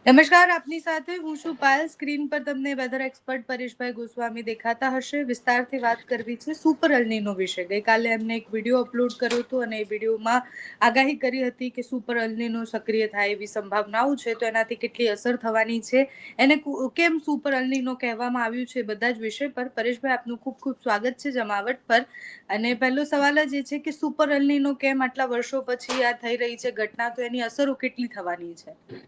નમસ્કાર, આપની સાથે હું છું પાયલ. સ્ક્રીન પર તમને વેધર એક્સપર્ટ પરેશભાઈ ગોસ્વામી દેખાતા હશે. વિસ્તારથી વાત કરવી છે સુપર અલ્નીનો વિશે. ગઈકાલે એમને એક વિડીયો અપલોડ કર્યો હતો અને એ વિડીયોમાં આગાહી કરી હતી કે સુપર અલ્નીનો સક્રિય થાય એવી સંભાવનાઓ છે, તો એનાથી કેટલી અસર થવાની છે, એને કેમ સુપર અલ્નીનો કહેવામાં આવ્યું છે, બધા જ વિષય પર પરેશભાઈ આપનું ખૂબ ખૂબ સ્વાગત છે જમાવટ પર. અને પહેલો સવાલ જ એ છે કે સુપર અલ્નીનો કેમ આટલા વર્ષો પછી આ થઈ રહી છે ઘટના, તો એની અસરો કેટલી થવાની છે?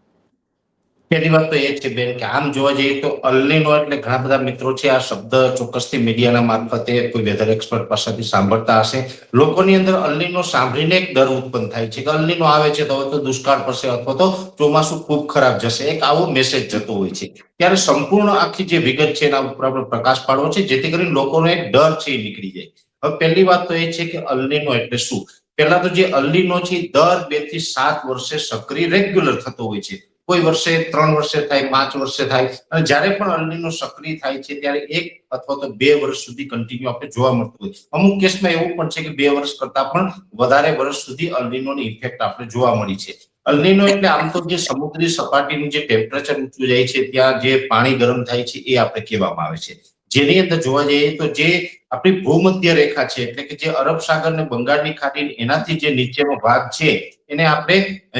પહેલી વાત તો એ છે બેન કે આમ જોવા જઈએ તો અલ્નીનો એટલે ઘણા બધા મિત્રો છે આ શબ્દ ચોક્કસથી મીડિયાના મારફતે કોઈ વેધર એક્સપર્ટ પાસેથી સાંભળતા હશે. લોકોની અંદર અલ્નીનો સાંભળીને એક ડર ઉત્પન્ન થાય છે કે અલ્નીનો આવે છે તો હવે તો દુષ્કાળ પડશે અથવા તો ચોમાસું ખૂબ ખરાબ જશે, એક આવો મેસેજ જતો હોય છે. ત્યારે સંપૂર્ણ આખી જે વિગત છે એના ઉપર આપણે પ્રકાશ પાડવો છે જેથી કરીને લોકોનો એક ડર છે એ નીકળી જાય. હવે પહેલી વાત તો એ છે કે અલ્નીનો એટલે શું. પહેલા તો જે અલ્નીનો છે દર 2 થી 7 વર્ષે સક્રિય રેગ્યુલર થતો હોય છે. કોઈ વર્ષે 3 વર્ષે થાય, 5 વર્ષે થાય, અને જ્યારે પણ અલ્નીનો સક્રિય થાય છે ત્યારે 1 અથવા તો 2 વર્ષ સુધી કન્ટિન્યુ આપણે જોવા મળતું હોય. અમુક કેસમાં એવું પણ છે કે 2 વર્ષ કરતા પણ વધારે વર્ષ સુધી અલ્નીનોની ઇફેક્ટ આપણે જોવા મળી છે. અલ્નીનો એટલે આમ તો જે સમુદ્રી સપાટીનું જે ટેમ્પરેચર ઊંચું જાય છે ત્યાં જે પાણી ગરમ થાય છે એ આપણે કહેવામાં આવે છે. જેની અંદર જોવા જઈએ તો જે આપણી ભૂમધ્ય રેખા છે એટલે કે જે અરબ સાગર ને બંગાળની ખાડી એનાથી જે નીચેનો ભાગ છે એને આપણે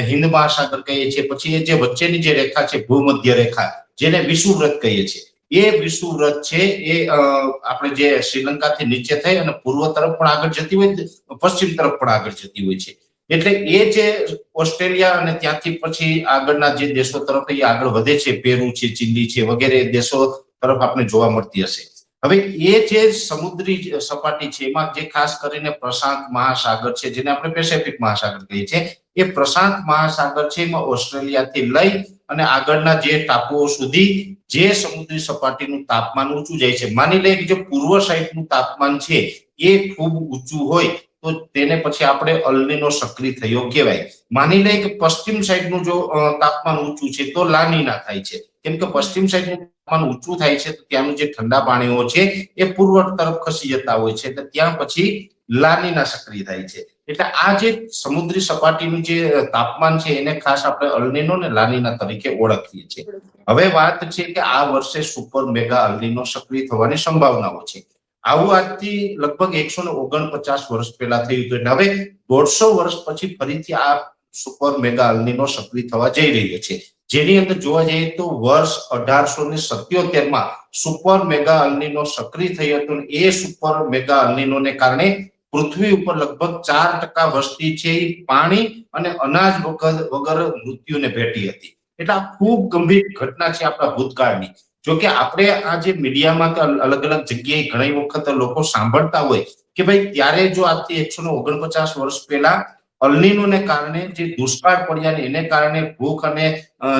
હિન્દ મહાસાગર કહીએ છીએ. પછી એ જે વચ્ચેની જે રેખા છે ભૂમધ્ય રેખા, જેને વિષુવવૃત્ત કહીએ છીએ, એ વિષુવવૃત્ત છે એ આપણે જે શ્રીલંકાથી નીચે થઈ અને પૂર્વ તરફ પણ આગળ જતી હોય, પશ્ચિમ તરફ પણ આગળ જતી હોય છે. એટલે એ જે ઓસ્ટ્રેલિયા અને ત્યાંથી પછી આગળના જે દેશો તરફ એ આગળ વધે છે, પેરુ છે, ચીલી છે વગેરે દેશો તરફ આપણે જોવા મળતી હશે. હવે એ જે સમુદ્રી સપાટી છે એમાં જે ખાસ કરીને પ્રશાંત મહાસાગર છે, જેને આપણે પેસિફિક મહાસાગર કહીએ છીએ, એ પ્રશાંત મહાસાગર છે એમાં ઓસ્ટ્રેલિયાથી લઈ અને આગળના જે ટાપુઓ સુધી જે સમુદ્રી સપાટીનું તાપમાન ઊંચું જાય છે. માની લઈએ કે જે પૂર્વ સાઈડનું તાપમાન છે એ ખૂબ ઊંચું હોય તો તેને પછી આપણે અલ્નીનો સક્રિય થયો કહેવાય. માની લઈએ કે પશ્ચિમ સાઈડનું જો તાપમાન ઊંચું છે તો લાનીના થાય છે. કેમ કે પશ્ચિમ સાઈડનું તાપમાન ઊંચું થાય છે તો ત્યાંનું જે ઠંડા પાણીઓ છે એ પૂર્વ તરફ ખસી જતા હોય છે, એટલે ત્યાં પછી લાનીના સક્રિય થાય છે. એટલે આ જે સમુદ્રી સપાટીનું જે તાપમાન છે એને ખાસ આપણે અલ્નીનો ને લાનીના તરીકે ઓળખીએ છીએ. હવે વાત છે કે આ વર્ષે સુપર મેગા અલ્નીનો સક્રિય થવાની સંભાવનાઓ છે. આવું આજથી લગભગ 149 વર્ષ પહેલા થયું હતું. એટલે હવે 150 વર્ષ પછી ફરીથી આ સુપર મેગા અલ્નીનો સક્રિય થવા જઈ રહ્યો છે. જેની અંદર જોવા જઈએ તો વર્ષ 1877માં સુપર મેગા અલ્નીનો સક્રિય થયો હતો. એ સુપર મેગા અલ્નીનોને કારણે પૃથ્વી ઉપર લગભગ 4% વસ્તી છે એ પાણી અને અનાજ વગર મૃત્યુને ભેટી હતી. એટલે આ ખૂબ ગંભીર ઘટના છે આપણા ભૂતકાળની. જોકે આપણે આ જે મીડિયામાં કે અલગ અલગ જગ્યાએ ઘણી વખત લોકો સાંભળતા હોય કે ભાઈ ત્યારે જો આજથી 149 વર્ષ પહેલા અલ્નીનોને કારણે જે દુષ્કાળ પડ્યા ને એને કારણે ભૂખ અને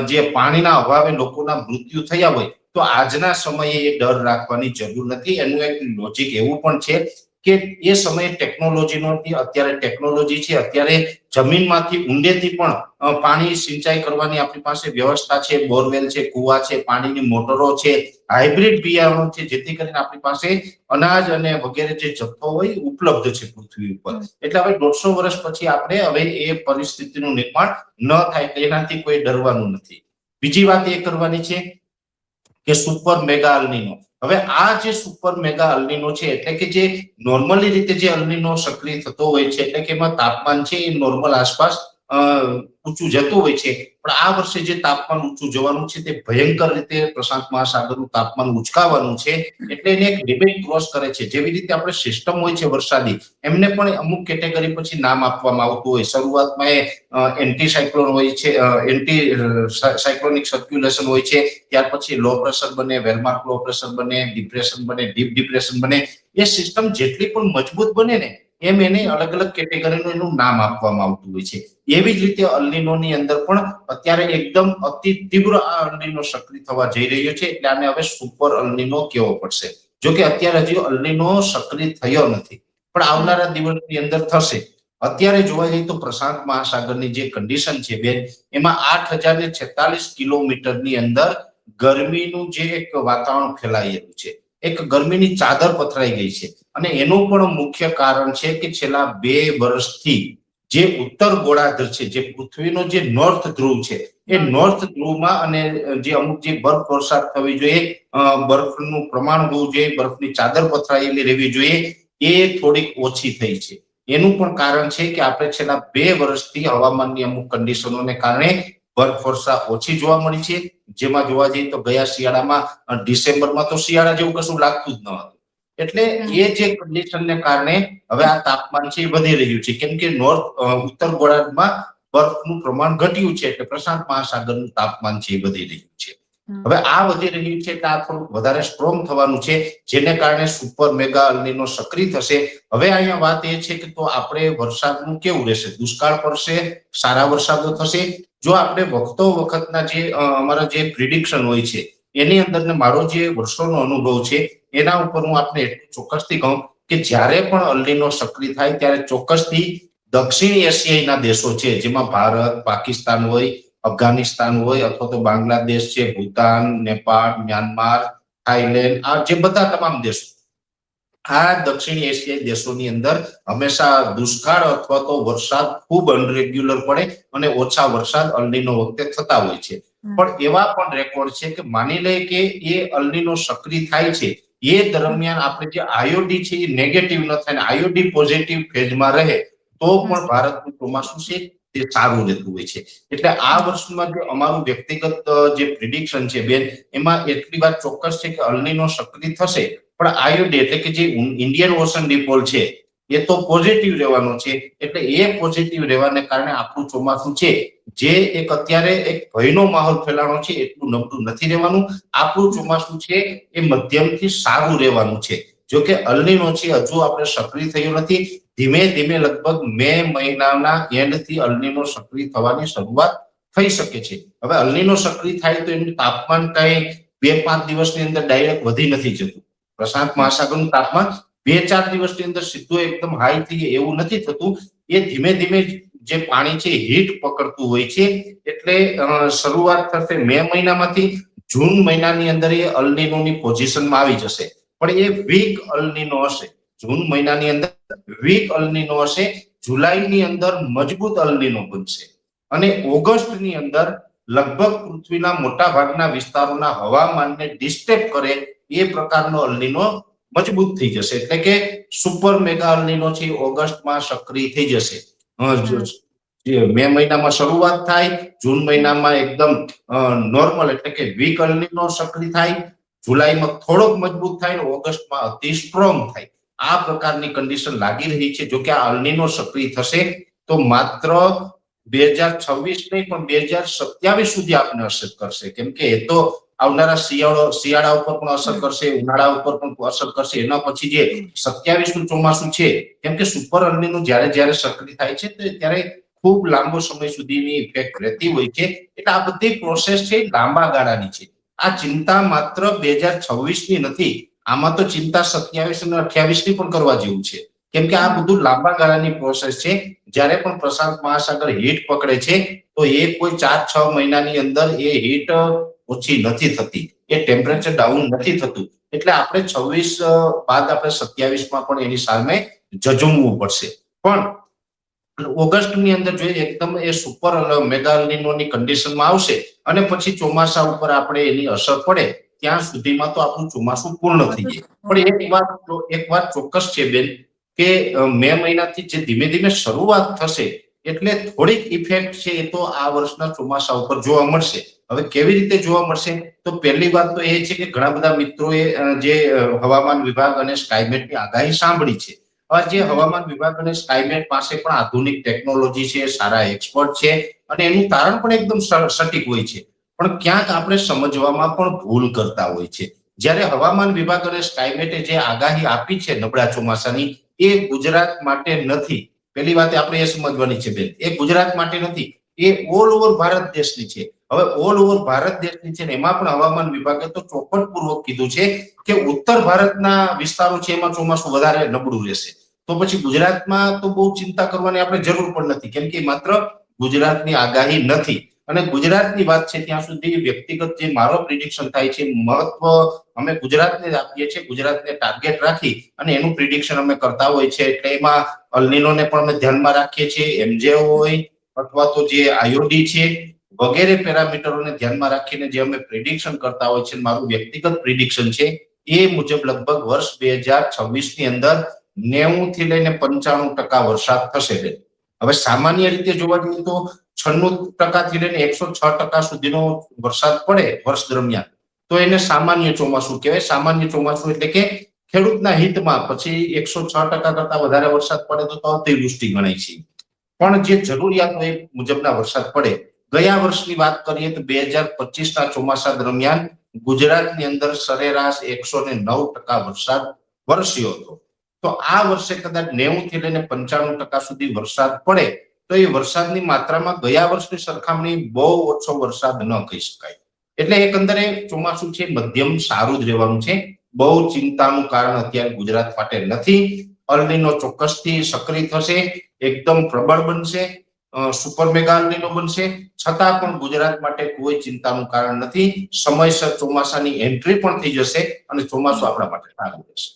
જે પાણીના અભાવે લોકોના મૃત્યુ થયા હોય તો આજના સમયે એ ડર રાખવાની જરૂર નથી. એનું એક લોજિક એવું પણ છે કે એ સમયે ટેકનોલોજી નહોતી, અત્યારે ટેકનોલોજી છે. અત્યારે જમીનમાંથી ઊંડેથી પણ પાણી સિંચાઈ કરવાની આપણી પાસે વ્યવસ્થા છે, બોરવેલ છે, કુવા છે, પાણીની મોટરો છે, હાઇબ્રિડ બિયારણો છે, જેથી કરીને આપણી પાસે અનાજ અને વગેરે જે જથ્થો હોય ઉપલબ્ધ છે પૃથ્વી ઉપર. એટલે હવે 150 વર્ષ પછી આપણે હવે એ પરિસ્થિતિનું નિર્માણ ન થાય એનાથી કોઈ ડરવાનું નથી. બીજી વાત એ કરવાની છે કે સુપર મેગા અલ્નીનો. હવે આ જે સુપર મેગા અલ્નીનો છે એટલે કે જે નોર્મલી રીતે જે અલ્નીનો સક્રિય થતો હોય છે એટલે કે એમાં તાપમાન છે એ નોર્મલ આસપાસ ઊંચું જતું હોય છે, પણ આ વર્ષે જે તાપમાન ઊંચું જવાનું છે તે ભયંકર રીતે પ્રશાંત મહાસાગરનું તાપમાન ઉચકાવાનું છે. એટલે એને એક લિમિટ ક્રોસ કરે છે. જેવી રીતે આપણે સિસ્ટમ હોય છે વરસાદી, એમને પણ અમુક કેટેગરી પછી નામ આપવામાં આવતું હોય. શરૂઆતમાં એ એન્ટી સાયક્લોન હોય છે, એન્ટી સાયક્લોનિક સર્ક્યુલેશન હોય છે, ત્યાર પછી લો પ્રેશર બને, વેલમાર્ક લો પ્રેશર બને, ડિપ્રેશન બને, ડીપ ડિપ્રેશન બને. એ સિસ્ટમ જેટલી પણ મજબૂત બને ને એમ એને અલગ અલગ કેટેગરીનું એનું નામ આપવામાં આવતું હોય છે. એવી જ રીતે અલ્નીનોની અંદર પણ અત્યારે એકદમ અતિ તીવ્ર આ અલ્નીનો સક્રિય થવા જઈ રહ્યો છે, એટલે આને હવે સુપર અલ્નીનો કહેવો પડશે. જોકે અત્યારે હજી અલ્નીનો સક્રિય થયો નથી, પણ આવનારા દિવસની અંદર થશે. અત્યારે જોવા જઈએ તો પ્રશાંત મહાસાગરની જે કન્ડિશન છે બેન, એમાં 8046 કિલોમીટરની અંદર ગરમીનું જે એક વાતાવરણ ફેલાયેલું છે, એક ગરમીની ચાદર પથરાઈ ગઈ છે. અને એનું પણ મુખ્ય કારણ છે કે છેલ્લા 2 વર્ષથી જે ઉત્તર ગોળાર્ધ છે, જે પૃથ્વીનો જે નોર્થ ધ્રુવ છે, એ નોર્થ ધ્રુવમાં અને જે અમુક જે બરફ વર્ષા થવી જોઈએ, બરફનું પ્રમાણ હોવું જોઈએ, બરફની ચાદર પથરાયેલી રહેવી જોઈએ, એ થોડીક ઓછી થઈ છે. એનું પણ કારણ છે કે આપણે છેલ્લા 2 વર્ષથી હવામાનની અમુક કન્ડિશનોને કારણે બરફ વર્ષા ઓછી જોવા મળી છે. જેમાં જોવા જઈએ તો ગયા શિયાળામાં ડિસેમ્બરમાં તો શિયાળા જેવું કશું લાગતું જ ન હતું. એટલે એ જે કન્ડિશનને કારણે હવે આ તાપમાન છે એ વધી રહ્યું છે, કેમ કે ઉત્તર ગોળાર્ધમાં બરફનું પ્રમાણ ઘટ્યું છે, એટલે પ્રશાંત મહાસાગરનું તાપમાન છે એ વધી રહ્યું છે. હવે આ વધી રહ્યું છે એટલે આ થોડું વધારે સ્ટ્રોંગ થવાનું છે, જેને કારણે સુપર મેગા અલ્નીનો સક્રિય થશે. હવે અહીંયા વાત એ છે કે તો આપણે વરસાદનું કેવું રહેશે? દુષ્કાળ પડશે, સારા વરસાદો થશે? જો આપણે વખતો વખતના જે અમારા જે પ્રિડિક્શન હોય છે એની અંદર ને મારો જે વર્ષોનો અનુભવ છે એના ઉપર હું આપને એટલું ચોક્કસથી કહું કે જ્યારે પણ અલ્નીનો સક્રિય થાય ત્યારે ચોક્કસથી દક્ષિણ એશિયાના દેશો છે, જેમાં ભારત, પાકિસ્તાન હોય, અફઘાનિસ્તાન હોય, અથવા તો બાંગ્લાદેશ છે, ભૂતાન, નેપાળ, મ્યાનમાર, થાઈલેન્ડ, આ જે બધા તમામ દેશો, આ દક્ષિણ એશિયાઈ દેશોની અંદર હંમેશા દુષ્કાળ અથવા તો વરસાદ ખૂબ અનરેગ્યુલર પડે અને ઓછા વરસાદ અલ્નીનો વખતે થતા હોય છે. પણ એવા પણ રેકોર્ડ છે કે માની લે કે એ અલ્નીનો સક્રિય થાય છે, એ દરમિયાન આપણે જે આઈઓડી છે એ નેગેટિવ ન થાય, આઈઓડી પોઝિટિવ ફેઝમાં રહે તો પણ ભારતનું ચોમાસું છે તે સારું રહેતું હોય છે. એટલે આ વર્ષમાં જે અમારું વ્યક્તિગત જે પ્રિડિક્શન છે બેન, એમાં એટલી વાત ચોક્કસ છે કે અલ્નીનો સક્રિય થશે, પણ આઈઓડી એટલે કે જે ઇન્ડિયન ઓશન ડિપોલ છે એ તો પોઝિટિવ રહેવાનો છે. એટલે એ પોઝિટિવ રહેવાને કારણે આપણું ચોમાસું છે જે એક અત્યારે એક ભયનો માહોલ ફેલાવાનો છે એટલું નબળું નથી રહેવાનું. આપણું ચોમાસું છે એ મધ્યમથી સારું રહેવાનું છે. જો કે અલ્નીનો છે હજુ આપણે સક્રિય થયો નથી. ધીમે ધીમે લગભગ મે મહિનાના એન્ડથી અલ્નીનો સક્રિય થવાની શરૂઆત થઈ શકે છે. હવે અલ્નીનો સક્રિય થાય તો એનું તાપમાન કઈ 2-5 દિવસની અંદર ડાયરેક્ટ વધી નથી જતું. પ્રશાંત મહાસાગરનું તાપમાન 2-4 દિવસની અંદર સીધું એકદમ હાઈ થઈ જાય એવું નથી થતું. એ ધીમે ધીમે જે પાણી છે હીટ પકડતું હોય છે. એટલે શરૂઆત થશે મે મહિનામાંથી, જૂન મહિનાની અંદર એ અલ્નીનોની પોઝિશનમાં આવી જશે. પણ એ વીક અલ્નીનો હશે. જૂન મહિનાની અંદર વીક અલ્નીનો હશે, જુલાઈની અંદર મજબૂત અલ્નીનો બનશે અને ઓગસ્ટની અંદર લગભગ પૃથ્વીના મોટા ભાગના વિસ્તારોના હવામાનને ડિસ્ટર્બ કરે એ પ્રકારનો અલ્નીનો મજબૂત થઈ જશે. એટલે કે સુપર મેગા અલ્નીનો છે ઓગસ્ટમાં સક્રિય થઈ જશે. મે મહિનામાં શરૂઆત થાય, જૂન મહિનામાં એકદમ નોર્મલ એટલે કે વીક અલ્નીનો સક્રિય થાય, જુલાઈમાં થોડોક મજબૂત થાય, ઓગસ્ટમાં અતિ સ્ટ્રોંગ થાય. આ પ્રકારની કન્ડિશન લાગી રહી છે. જો કે આ અલ્નીનો સક્રિય થશે તો માત્ર 2026 નહીં પણ 2027 સુધી આપને અસર કરશે, કેમ કે એ તો આવનારા શિયાળા ઉપર પણ અસર કરશે, ઉનાળા ઉપર પણ અસર કરશે. એના પછી જે 27નું ચોમાસું છે, કેમ કે સુપર અલ્નીનો જ્યારે સક્રિય થાય છે ત્યારે ખૂબ લાંબો સમય સુધીની ઇફેક્ટ રહેતી હોય છે. એટલે આ બધી પ્રોસેસ છે લાંબા ગાળાની છે. આ ચિંતા માત્ર 2026ની નથી, આમાં તો ચિંતા 27 અને 28ની પણ કરવા જેવું છે. કેમ કે આ બધું લાંબા ગાળાની પ્રોસેસ છે. જ્યારે પણ પ્રશાંત મહાસાગર હીટ પકડે છે તો એ કોઈ 4-6 મહિનાની અંદર એ હીટ ઓછી નથી થતી, એ ટેમ્પરેચર ડાઉન નથી થતું. એટલે આપણે 26 બાદ આપણે 27માં પણ એની સામે ઝઝૂમવું પડશે. પણ ઓગસ્ટની અંદર જોઈએ એકદમ એ સુપર મેગા અલ્નીનોની કન્ડિશનમાં આવશે અને પછી ચોમાસા ઉપર આપણે એની અસર પડે ત્યાં સુધીમાં તો આપણું ચોમાસું પૂર્ણ થઈ જાય. પણ એક વાત ચોક્કસ છે બેન કે મે મહિનાથી જે ધીમે ધીમે શરૂઆત થશે એટલે થોડીક ઇફેક્ટ છે એ તો આ વર્ષના ચોમાસા ઉપર જોવા મળશે. હવે કેવી રીતે જોવા મળશે? તો પહેલી વાત તો એ છે કે ઘણા બધા મિત્રોએ જે હવામાન વિભાગ અને સ્કાયમેટની આગાહી સાંભળી છે. જે હવામાન વિભાગ અને સ્કાયમેટ પાસે પણ આધુનિક ટેકનોલોજી છે, સારા એક્સપર્ટ છે અને એનું તારણ પણ એકદમ સટીક હોય છે. પણ ક્યાંક આપણે સમજવામાં પણ ભૂલ કરતા હોય છે. જ્યારે હવામાન વિભાગ અને સ્કાયમેટે જે આગાહી આપી છે નબળા ચોમાસાની, એ ગુજરાત માટે નથી. પહેલી વાત આપણે એ સમજવાની છે બેન, એ ગુજરાત માટે નથી, એ ઓલ ઓવર ભારત દેશની છે. હવે ઓલ ઓવર ભારત દેશની છે ને એમાં પણ હવામાન વિભાગે તો ચોખવટપૂર્વક કીધું છે કે ઉત્તર ભારતના વિસ્તારો છે એમાં ચોમાસું વધારે નબળું રહેશે. તો પછી ગુજરાતમાં તો બહુ ચિંતા કરવાની આપણે જરૂર પણ નથી, કેમ કે માત્ર ગુજરાતની આગાહી નથી. અને ગુજરાતની વાત છે ત્યાં સુધી વ્યક્તિગત જે મારો પ્રિડિક્શન થાય છે, મહત્વ અમે ગુજરાતને જ આપીએ છીએ, ગુજરાતને ટાર્ગેટ રાખી અને એનું પ્રિડિક્શન અમે કરતા હોય છે. એટલે એમાં અલ્નિનોને પણ અમે ધ્યાનમાં રાખીએ છીએ, એમજે હોય અથવા તો જે આઈઓડી છે વગેરે પેરામીટરોને ધ્યાનમાં રાખીને જે અમે પ્રિડિક્શન કરતા હોય છે. મારું વ્યક્તિગત પ્રિડિક્શન છે એ મુજબ લગભગ વર્ષ 2026 ની અંદર 90 થી લઈને 95% વરસાદ થશે. હવે સામાન્ય રીતે જોવા જઈએ તો 96% થી લઈને 106% સુધીનો વરસાદ પડે વર્ષ દરમિયાન તો એને સામાન્ય ચોમાસું કહેવાય. સામાન્ય ચોમાસું એટલે કે ખેડૂતના હિતમાં. પછી 106% કરતા વધારે વરસાદ પડે તો અતિવૃષ્ટિ ગણાય છે. પણ જે જરૂરિયાત હોય મુજબના વરસાદ પડે. ગયા વર્ષની વાત કરીએ તો 2025ના ચોમાસા દરમિયાન ગુજરાતની અંદર સરેરાશ 109% વરસાદ વરસ્યો હતો. તો આ વર્ષે કદાચ 90 થી લઈને 95% સુધી વરસાદ પડે તો એ વરસાદની માત્રામાં ગયા વર્ષની સરખામણી બહુ ઓછો વરસાદ ન કહી શકાય. એટલે એકંદરે ચોમાસું છે મધ્યમ સારું જ રહેવાનું છે. બહુ ચિંતાનું કારણ અત્યારે ગુજરાત માટે નથી. અલ્નિનો ચોક્કસથી સક્રિય થશે, એકદમ પ્રબળ બનશે, સુપર મેગા અલ્નિનો બનશે. છતાં પણ ગુજરાત માટે કોઈ ચિંતાનું કારણ નથી. સમયસર ચોમાસાની એન્ટ્રી પણ થઈ જશે અને ચોમાસું આપણા માટે સારું રહેશે.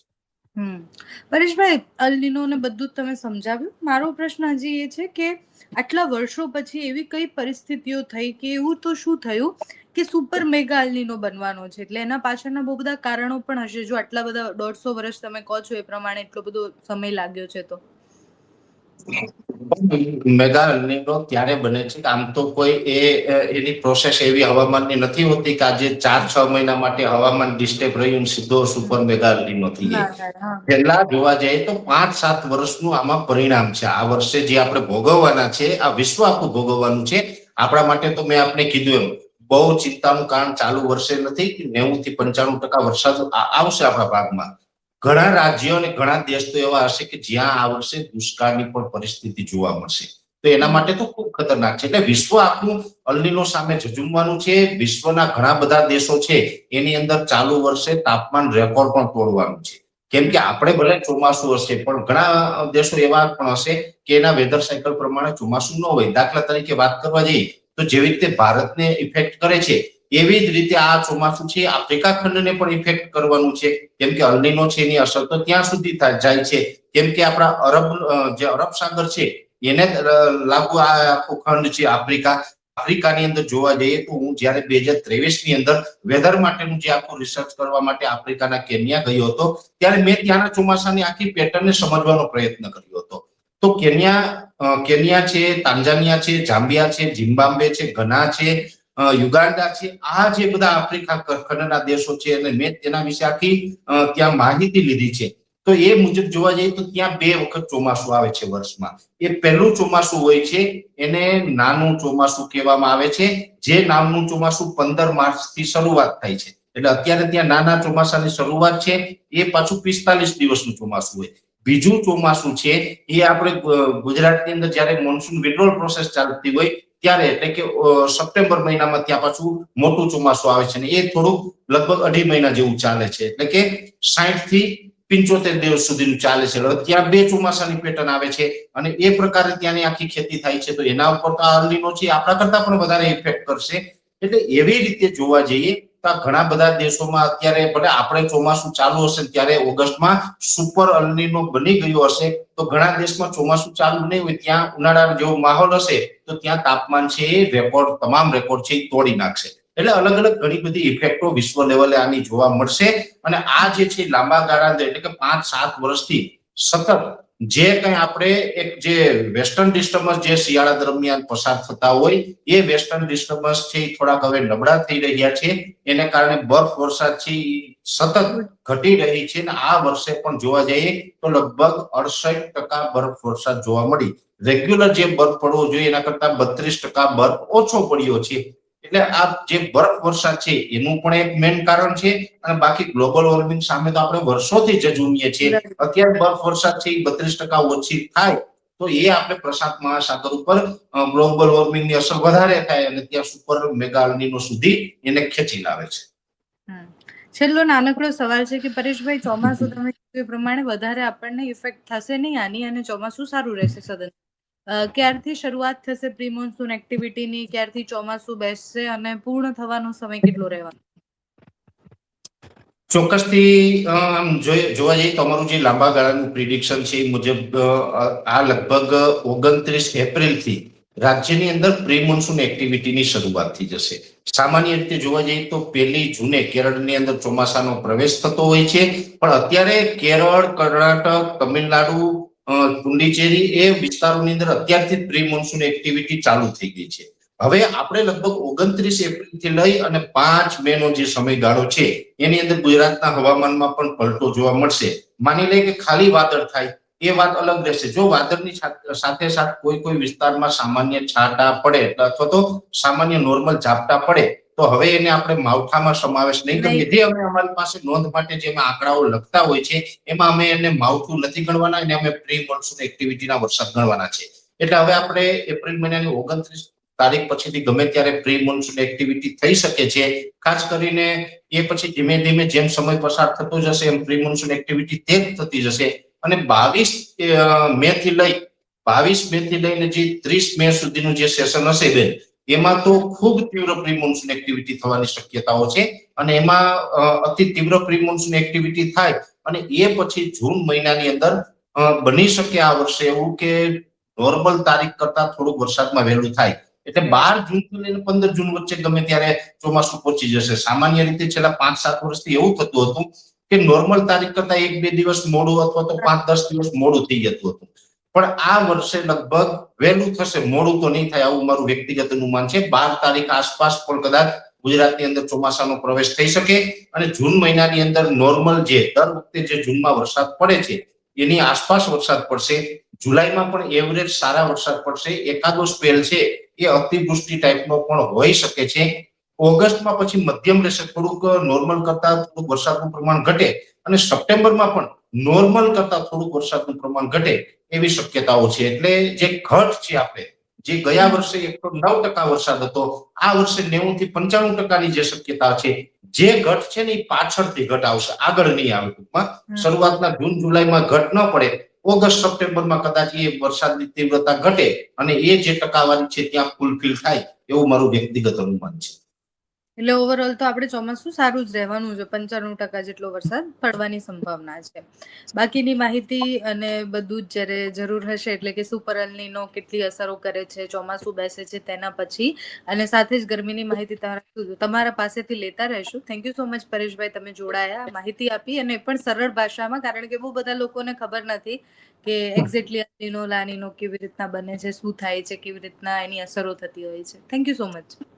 પરેશભાઈ, અલ્નિનો ને બધું જ તમે સમજાવ્યું. મારો પ્રશ્ન હજી એ છે કે આટલા વર્ષો પછી એવી કઈ પરિસ્થિતિઓ થઈ કે એવું તો શું થયું કે સુપર મેગા અલ્નિનો બનવાનો છે? એટલે એના પાછળના બહુ બધા કારણો પણ હશે. જો આટલા બધા 150 વર્ષ તમે કહો છો એ પ્રમાણે એટલો બધો સમય લાગ્યો છે તો મેગા અલ્નિનો ત્યારે બને છે કે આમ તો કોઈ એની પ્રોસેસ એવી હવામાનની નથી હોતી કે આજે 4-6 મહિના માટે હવામાન ડિસ્ટર્બ રહ્યું સીધો સુપર મેગા અલ્નિનો થઈ જાય. પહેલા જોવા જઈએ તો 5-7 વર્ષનું આમાં પરિણામ છે. આ વર્ષે જે આપણે ભોગવવાના છે, આ વિશ્વ આખું ભોગવવાનું છે. આપણા માટે તો મેં આપને કીધું એમ બહુ ચિંતાનું કારણ ચાલુ વર્ષે નથી. 90 થી 95% વરસાદ આવશે આપણા ભાગમાં. ઘણા રાજ્યો અને ઘણા દેશ તો એવા હશે કે જ્યાં આ વર્ષે દુષ્કાળની પણ પરિસ્થિતિ જોવા મળશે. તો એના માટે તો ખૂબ ખતરનાક છે. એટલે વિશ્વ આખું અલ્નિનો સામે ઝઝુમવાનું છે. વિશ્વના ઘણા બધા દેશો છે એની અંદર ચાલુ વર્ષે તાપમાન રેકોર્ડ પણ તોડવાનું છે. કેમ કે આપણે ભલે ચોમાસું હશે પણ ઘણા દેશો એવા પણ હશે કે એના વેધર સાયકલ પ્રમાણે ચોમાસું ન હોય. દાખલા તરીકે વાત કરવા જઈએ તો જેવી રીતે ભારતને ઇફેક્ટ કરે છે એવી જ રીતે આ ચોમાસું છે આફ્રિકા ખંડને પણ ઇફેક્ટ કરવાનું છે. કેમ કે અલ્નિનો છે એની અસર તો ત્યાં સુધી જાય છે કેમ કે આપણા જે અરબ સાગર છે એને લાગુ આ આખો ખંડ છે આફ્રિકાની અંદર જોવા જઈએ તો હું જયારે 2023 ની અંદર વેધર માટેનું જે આખું રિસર્ચ કરવા માટે આફ્રિકાના કેન્યા ગયો હતો ત્યારે મેં ત્યાંના ચોમાસાની આખી પેટર્નને સમજવાનો પ્રયત્ન કર્યો હતો. તો કેન્યા છે, તાંજાનિયા છે, જામ્બિયા છે, ઝિમ્બાબ્વે છે, ઘના છે, યુગાન્ડા છે, આ જે બધા આફ્રિકા ખંડના દેશો છે અને મેં તેના વિશે આખી ત્યાં માહિતી લીધી છે. તો એ મુજબ જોવા જઈએ તો ત્યાં 2 વખત ચોમાસું આવે છે વર્ષમાં. એ પહેલું ચોમાસું હોય છે એને નાનું ચોમાસું કહેવામાં આવે છે. જે નામનું ચોમાસું 15 માર્ચથી શરૂઆત થાય છે. એટલે અત્યારે ત્યાં નાના ચોમાસાની શરૂઆત છે એ પાછું 45 દિવસનું ચોમાસું હોય. બીજું ચોમાસું છે એ આપણે ગુજરાતની અંદર જ્યારે મોન્સૂન વિડ્રોલ પ્રોસેસ ચાલતી હોય ત્યારે એટલે કે સપ્ટેમ્બર મહિનામાં ત્યાં પાછું મોટું ચોમાસું આવે છે. એ થોડુંક લગભગ 2.5 મહિના જેવું ચાલે છે. એટલે કે 60 થી 75 દિવસ સુધીનું ચાલે છે. ત્યાં 2 ચોમાસાની પેટર્ન આવે છે અને એ પ્રકારે ત્યાંની આખી ખેતી થાય છે. તો એના ઉપર તો અલ્નિનો છે આપણા કરતા પણ વધારે ઇફેક્ટ કરશે. એટલે એવી રીતે જોવા જઈએ તો ઘણા બધા દેશોમાં અત્યારે ભલે આપણે ચોમાસું ચાલુ હશે ત્યારે ઓગસ્ટમાં સુપર અલ્નિનો બની ગયો હશે તો ઘણા દેશમાં ચોમાસું ચાલુ નહીં હોય ત્યાં ઉનાળા જેવો માહોલ હશે તો ત્યાં તાપમાન છે એ તમામ રેકોર્ડ છે એ તોડી નાખશે. એટલે અલગ અલગ ઘણી બધી ઇફેક્ટો વિશ્વ લેવલે આની જોવા મળશે. અને આ જે છે લાંબા ગાળા એટલે કે 5-7 વર્ષથી સતત જે કંઈ આપણે એક જે વેસ્ટર્ન ડિસ્ટર્બન્સ જે શિયાળા દરમિયાન પસાર થતા હોય એ વેસ્ટર્ન ડિસ્ટર્બન્સ છે થોડાક હવે નબળા થઈ રહ્યા છે. એને કારણે બરફ વર્ષા છે સતત ઘટી રહી છે. અને આ વર્ષે પણ જોવા જઈએ તો લગભગ 68% બરફ વર્ષા જોવા મળી. રેગ્યુલર જે બરફ પડવો જોઈએ એના કરતા 32% બરફ ઓછો પડ્યો છે. એટલે આ જે બરફ વર્ષા છે એનું પણ એક મેઇન કારણ છે. અને બાકી ગ્લોબલ વોર્મિંગ સામે તો આપણે વર્ષોથી ઝઝૂમીએ છીએ. અત્યારે બરફ વર્ષા છે 32% ઓછી થાય તો એ આપણે પ્રશાંત મહાસાગર ઉપર ગ્લોબલ વોર્મિંગની અસર વધારે થાય અને ત્યાં સુપર મેગા અલ્નિનો સુધી એને ખેંચી લાવે છે. છેલ્લો નાનકડો સવાલ છે કે પરેશભાઈ, ચોમાસું તમે કીધું એ પ્રમાણે વધારે આપણને ઇફેક્ટ થશે નહીં આની અને ચોમાસું સારું રહેશે સદન? ક્યારથી શરૂઆત થશે પ્રી મોન્સૂન એક્ટિવિટીની, ક્યારથી ચોમાસું બેસશે અને પૂર્ણ થવાનો સમય કેટલો રહેવાનો? ચોક્કસથી આમ જોવા જઈએ તો અમારું જે લાંબા ગાળાનું પ્રિડિક્શન છે એ મુજબ આ લગભગ 29 એપ્રિલથી રાજ્યની અંદર પ્રી મોન્સૂન એક્ટિવિટીની શરૂઆત થઈ જશે. સામાન્ય રીતે જોવા જઈએ તો 1 જૂને કેરળની અંદર ચોમાસાનો પ્રવેશ થતો હોય છે, પણ અત્યારે કેરળ, કર્ણાટક, તમિલનાડુ, પુડુચેરી એ વિસ્તારોની અંદર અત્યારથી પ્રી મોન્સૂન એક્ટિવિટી ચાલુ થઈ ગઈ છે. હવે આપણે લગભગ 29 એપ્રિલથી લઈ અને 5 મે નો જે સમયગાળો છે એની અંદર ગુજરાતના હવામાનમાં પણ પલટો જોવા મળશે. માની લઈએ કે ખાલી વાદળ થાય એ વાત અલગ રહેશે. જો વાદળની સાથે સાથે કોઈ વિસ્તારમાં સામાન્ય છાંટા પડે અથવા તો સામાન્ય નોર્મલ ઝાપટા પડે તો હવે એને આપણે માવઠામાં સમાવેશ નહીં કરીએ. જે અમે અમારી પાસે નોંધ માટે જેમાં આંકડાઓ લખતા હોય છે એમાં અમે એને માવઠું નથી ગણવાના, એને અમે પ્રી મોન્સૂન એક્ટિવિટીના વરસાદ ગણવાના છે. એટલે હવે આપણે એપ્રિલ મહિનાની 29 તારીખ પછીથી ગમે ત્યારે પ્રી મોન્સૂન એક્ટિવિટી થઈ શકે છે. ખાસ કરીને એ પછી ધીમે ધીમે જેમ સમય પસાર થતો જશે એમ પ્રી મોન્સૂન એક્ટિવિટી તેજ થતી જશે અને 22 મે થી લઈને જે 30 મે સુધીનું જે સેશન હશે બેન, એમાં તો ખૂબ તીવ્ર પ્રી મોન્સૂન એક્ટિવિટી થવાની શક્યતાઓ છે અને એમાં અતિ તીવ્ર પ્રી મોન્સૂન એક્ટિવિટી થાય અને એ પછી જૂન મહિનાની અંદર બની શકે આ વર્ષે એવું કે નોર્મલ તારીખ કરતા થોડુંક વરસાદમાં વહેલું થાય. એટલે 12 જૂનથી લઈને 15 જૂન વચ્ચે ગમે ત્યારે ચોમાસું પહોંચી જશે. સામાન્ય રીતે છેલ્લા 5-7 વર્ષથી એવું થતું હતું કે નોર્મલ તારીખ કરતા 1-2 દિવસ મોડું અથવા તો 5-10 દિવસ મોડું થઈ જતું હતું. પણ આ વર્ષે લગભગ વહેલું થશે, મોડું તો નહીં થાય આવું મારું વ્યક્તિગત અનુમાન છે. 12 તારીખ આસપાસ પણ કદાચ ગુજરાતની અંદર ચોમાસાનો પ્રવેશ થઈ શકે અને જૂન મહિનાની અંદર નોર્મલ જે દર વખતે જે જૂનમાં વરસાદ પડે છે એની આસપાસ વરસાદ પડશે. જુલાઈમાં પણ એવરેજ સારા વરસાદ પડશે. એકાદો સ્પેલ છે એ અતિવૃષ્ટિ ટાઈપનો પણ હોઈ શકે છે. ઓગસ્ટમાં પછી મધ્યમ રહેશે, થોડુંક નોર્મલ કરતા થોડુંક વરસાદનું પ્રમાણ ઘટે અને સપ્ટેમ્બરમાં પણ નોર્મલ કરતા થોડુંક વરસાદનું પ્રમાણ ઘટે એવી શક્યતાઓ છે. એટલે જે ઘટ છે આપણે જે ગયા વર્ષે 109% વરસાદ હતો, આ વર્ષે 90 થી 95% જે શક્યતા છે, જે ઘટ છે ને એ પાછળથી ઘટ આવશે, આગળ નહીં આવે. ટૂંકમાં શરૂઆતના જૂન જુલાઈમાં ઘટ ન પડે, ઓગસ્ટ સપ્ટેમ્બરમાં કદાચ એ વરસાદની તીવ્રતા ઘટે અને એ જે ટકાવારી છે ત્યાં ફૂલફિલ થાય એવું મારું વ્યક્તિગત અનુમાન છે. એટલે ઓવરઓલ તો આપણે ચોમાસું સારું જ રહેવાનું છે, 95% જેટલો વરસાદ પડવાની સંભાવના છે. બાકીની માહિતી અને બધું જ જ્યારે જરૂર હશે એટલે કે સુપર એલ નીનો કેટલી અસરો કરે છે, ચોમાસું બેસે છે તેના પછી અને સાથે જ ગરમીની માહિતી તમારા પાસેથી લેતા રહીશું. થેન્ક યુ સો મચ પરેશભાઈ, તમે જોડાયા, માહિતી આપી અને પણ સરળ ભાષામાં, કારણ કે બહુ બધા લોકોને ખબર નથી કે એક્ઝેક્ટલી એલ નીનો, લા નીનો કેવી રીતના બને છે, શું થાય છે, કેવી રીતના એની અસરો થતી હોય છે. Thank you so much.